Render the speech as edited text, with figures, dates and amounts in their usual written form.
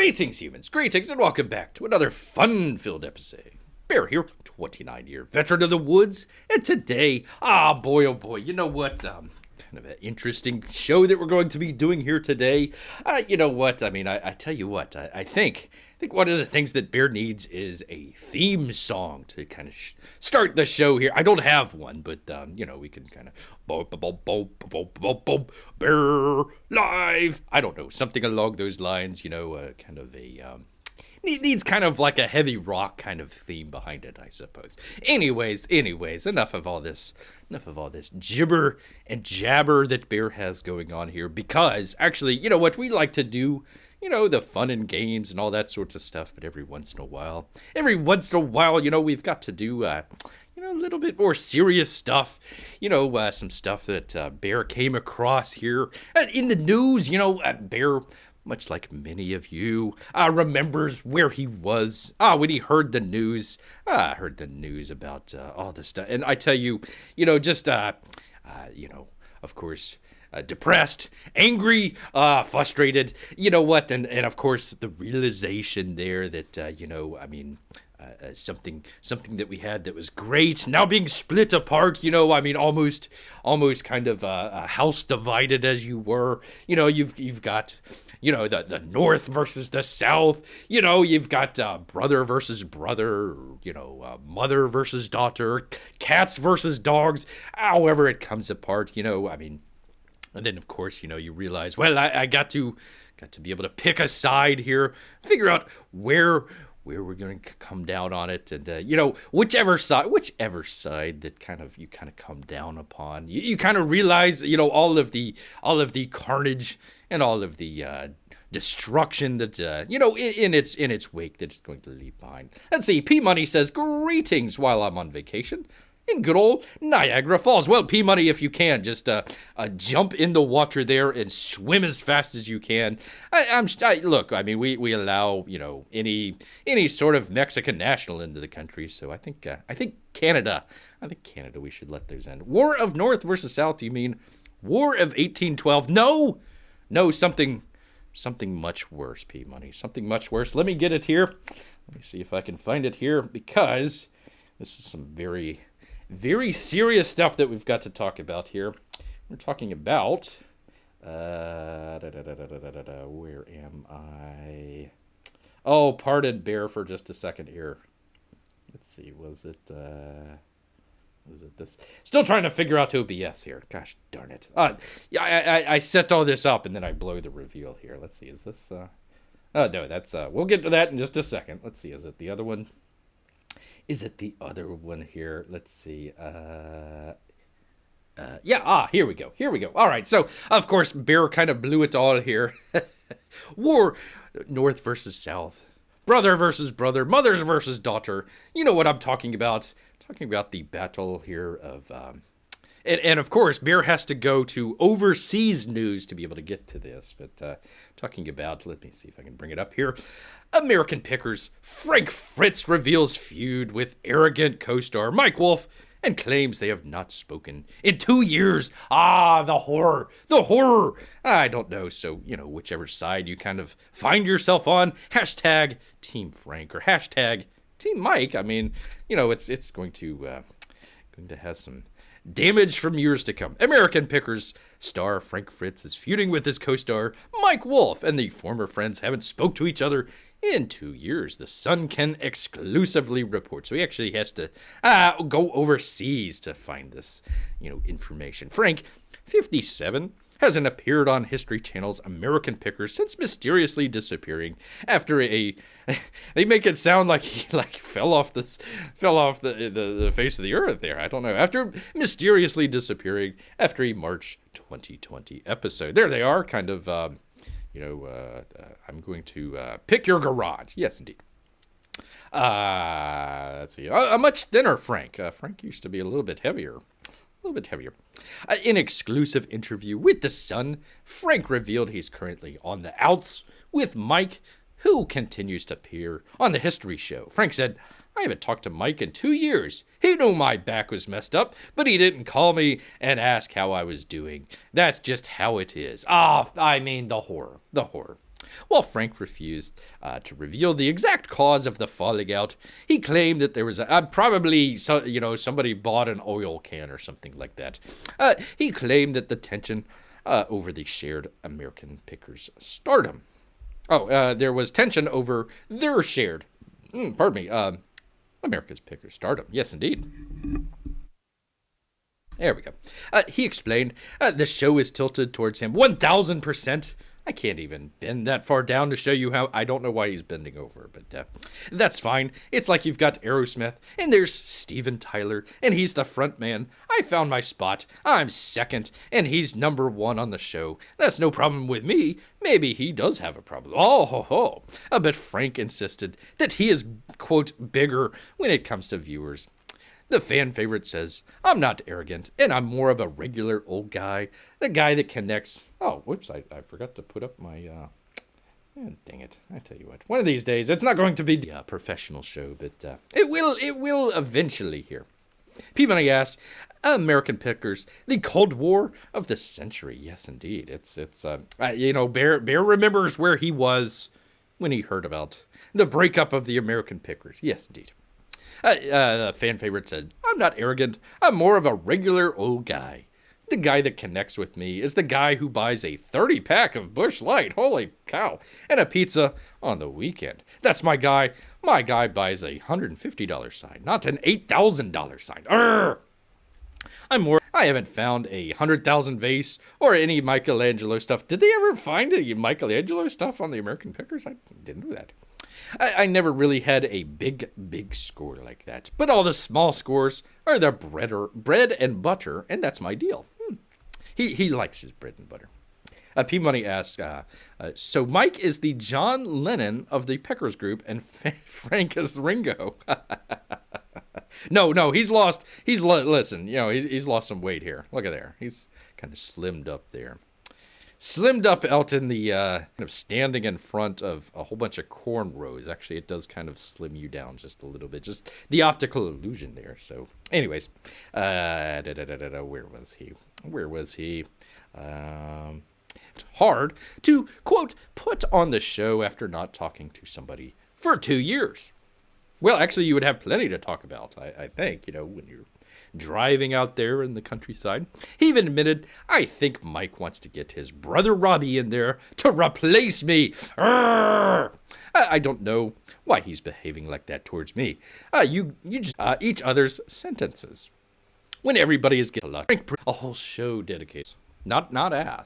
Greetings, humans. Greetings, and welcome back to another fun-filled episode. Bear here, 29-year veteran of the woods, and today, oh boy, you know what? Kind of an interesting show that we're going to be doing here today. You know what? I mean, I tell you what, I think one of the things that Bear needs is a theme song to kind of start the show here. I don't have one, but, we can kind of Bear live. I don't know, something along those lines, kind of a, needs kind of like a heavy rock kind of theme behind it, I suppose. Anyways, enough of all this gibber and jabber that Bear has going on here, because actually, you know what, we like to do, the fun and games and all that sorts of stuff, but every once in a while, we've got to do, a little bit more serious stuff, some stuff that Bear came across here in the news. Bear, much like many of you, remembers where he was when he heard the news. Heard the news about all this stuff. And I tell you, of course, depressed, angry, frustrated, and of course, the realization there that, something that we had that was great now being split apart, almost kind of a house divided as you were. You've got the North versus the South. You've got brother versus brother, mother versus daughter, cats versus dogs, however it comes apart, and then of course, you realize, well, I got to be able to pick a side here, figure out where we're going to come down on it, and whichever side that you kind of come down upon, you kind of realize, all of the carnage and all of the destruction that in its wake that it's going to leave behind. Let's see. P Money says, greetings while I'm on vacation in good old Niagara Falls. Well, P Money, if you can, just jump in the water there and swim as fast as you can. Look, I mean, we allow any sort of Mexican national into the country, so I think Canada. We should let those end. War of North versus South. You mean War of 1812? No, something much worse. P Money, something much worse. Let me get it here. Let me see if I can find it here, because this is some very, very serious stuff that we've got to talk about here. We're talking about, where am I? Oh, pardon Bear for just a second here. Let's see, was it this? Still trying to figure out OBS here. Gosh darn it. I set all this up and then I blow the reveal here. Let's see, is this, oh no, that's, we'll get to that in just a second. Let's see, is it the other one? Is it the other one here? Let's see. Here we go. All right, so, of course, Bear kind of blew it all here. War, North versus South. Brother versus brother. Mother versus daughter. You know what I'm talking about. Talking about the battle here of... And of course, Bear has to go to overseas news to be able to get to this. But talking about, let me see if I can bring it up here. American Pickers, Frank Fritz reveals feud with arrogant co-star Mike Wolf and claims they have not spoken in 2 years. The horror. I don't know. So, whichever side you kind of find yourself on, hashtag Team Frank or hashtag Team Mike. I mean, it's going to have some damage from years to come. American Pickers star Frank Fritz is feuding with his co-star Mike Wolf, and the former friends haven't spoke to each other in 2 years. The Sun can exclusively report. So he actually has to go overseas to find this, information. Frank, 57, hasn't appeared on History Channel's American Pickers since mysteriously disappearing after they make it sound like he fell off the face of the earth there. I don't know. After mysteriously disappearing after a March 2020 episode. There they are, kind of, I'm going to pick your garage. Yes, indeed. Let's see. A much thinner Frank. Frank used to be a little bit heavier. In exclusive interview with The Sun, Frank revealed he's currently on the outs with Mike, who continues to appear on the History Show. Frank said, I haven't talked to Mike in 2 years. He knew my back was messed up, but he didn't call me and ask how I was doing. That's just how it is. The horror. While Frank refused to reveal the exact cause of the falling out, he claimed that there was somebody bought an oil can or something like that. He claimed that the tension over the shared American Pickers stardom. There was tension over their shared, America's Pickers stardom. Yes, indeed. There we go. He explained the show is tilted towards him 1,000%. I can't even bend that far down to show you how. I don't know why he's bending over, but that's fine. It's like you've got Aerosmith, and there's Steven Tyler, and he's the front man. I found my spot. I'm second, and he's number one on the show. That's no problem with me. Maybe he does have a problem. Oh, ho, ho. But Frank insisted that he is, quote, bigger when it comes to viewers. The fan favorite says, I'm not arrogant, and I'm more of a regular old guy. The guy that connects. Oh, whoops, I forgot to put up my, dang it. I tell you what, one of these days, it's not going to be a professional show, but it will eventually here. Peabody asks, American Pickers, the Cold War of the century. Yes, indeed. Bear remembers where he was when he heard about the breakup of the American Pickers. Yes, indeed. The fan favorite said, I'm not arrogant. I'm more of a regular old guy. The guy that connects with me is the guy who buys a 30-pack of Busch Light, holy cow, and a pizza on the weekend. That's my guy. My guy buys a $150 sign, not an $8,000 sign. Urgh! I haven't found a 100,000 vase or any Michelangelo stuff. Did they ever find any Michelangelo stuff on the American Pickers? I didn't know that. I never really had a big score like that. But all the small scores are the bread and butter, and that's my deal. He likes his bread and butter. P-Money asks, so Mike is the John Lennon of the Pickers group, and Frank is Ringo. No, he's lost. Listen, he's lost some weight here. Look at there. He's kind of slimmed up there. Slimmed up out in the kind of standing in front of a whole bunch of cornrows. Actually, it does kind of slim you down just a little bit. Just the optical illusion there. So, anyways, where was he? It's hard to, quote, put on the show after not talking to somebody for 2 years. Well, actually, you would have plenty to talk about, I think, when you're driving out there in the countryside. He even admitted, I think Mike wants to get his brother Robbie in there to replace me. Grrrrr! I don't know why he's behaving like that towards me. You just each other's sentences. When everybody is getting a whole show dedicated. Not ass.